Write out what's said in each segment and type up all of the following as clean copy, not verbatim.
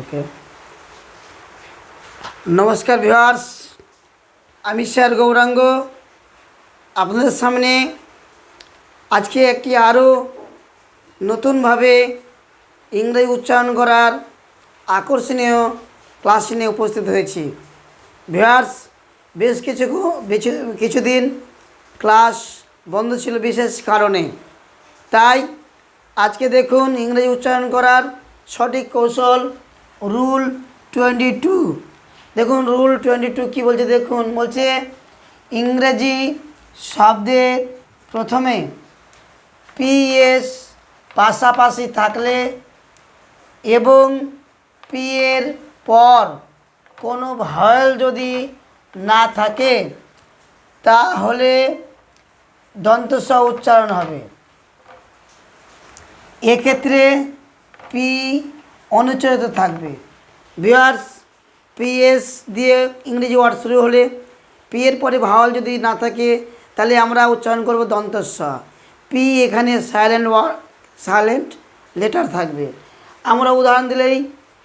ওকে। নমস্কার ভিউয়ার্স, আমি স্যার গৌরাঙ্গ আপনাদের সামনে আজকে একটি আরও নতুনভাবে ইংরেজি উচ্চারণ করার আকর্ষণীয় ক্লাস নিয়ে উপস্থিত হয়েছি। ভিউয়ার্স, বেশ কিছুদিন ক্লাস বন্ধ ছিল বিশেষ কারণে, তাই আজকে দেখুন ইংরেজি উচ্চারণ করার সঠিক কৌশল রুল 22। দেখুন রুল 22 কী বলছে, দেখুন বলছে ইংরেজি শব্দের প্রথমে পিএস পাশাপাশি থাকলে এবং পি এর পর কোনো ভয়েল যদি না থাকে তাহলে দন্তস্ব উচ্চারণ হবে। এক্ষেত্রে পি অনুচ্চারিত থাকবে। ভিউয়ার্স, পিএস দিয়ে ইংরেজি ওয়ার্ড শুরু হলে পি এর পরে ভাওয়াল যদি না থাকে তাহলে আমরা উচ্চারণ করব দন্তস্ব। পি এখানে সাইলেন্ট লেটার থাকবে। আমরা উদাহরণ দিলেই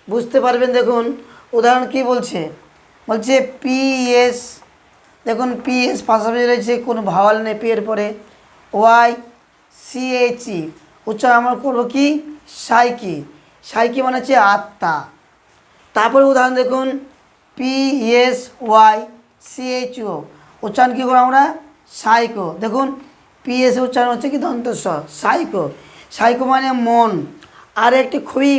বুঝতে পারবেন। দেখুন উদাহরণ কি বলছে, বলছে পিএস। দেখুন পিএস পাশাপাশি রয়েছে, কোনো ভাওয়াল নেই পি এর পরে, ওয়াই সিএইচই উচ্চারণ আমরা করবো কি সাইকি। সাইকি মানে হচ্ছে আত্মা। তারপরে উদাহরণ দেখুন পিএস ওয়াই সিএইচও উচ্চারণ কী করবো আমরা সাইকো। দেখুন পিএস উচ্চারণ হচ্ছে কি দন্তস্ব সাইকো। সাইকো মানে মন। আর একটি খুবই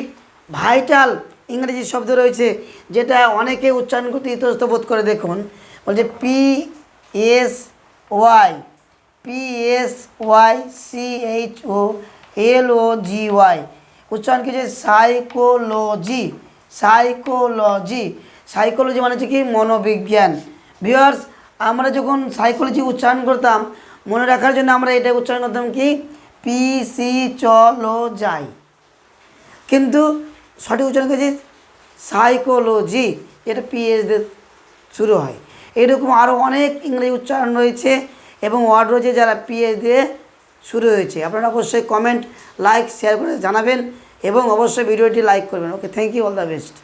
ভাইটাল ইংরেজি শব্দ রয়েছে যেটা অনেকে উচ্চারণ করতে ইতস্ত বোধ করে। দেখুন বলছে পিএস ওয়াই সিএইচও LOGY উচ্চারণ কি যে সাইকোলজি। সাইকোলজি মানে হচ্ছে কি মনোবিজ্ঞান। ভিউয়ার্স, আমরা যখন সাইকোলজি উচ্চারণ করতাম মনে রাখার জন্য আমরা এটা উচ্চারণ করতাম কি পিসি চলো যাই, কিন্তু সঠিক উচ্চারণ করেছি সাইকোলজি, এটা পিএস দিয়ে শুরু হয়। এরকম আরও অনেক ইংরেজি উচ্চারণ রয়েছে এবং ওয়ার্ড রয়েছে যারা পিএস দিয়ে শুরু হয়েছে। আপনারা অবশ্যই কমেন্ট, লাইক, শেয়ার করে জানাবেন এবং অবশ্যই ভিডিওটি লাইক করবেন। Okay, thank you, all the best.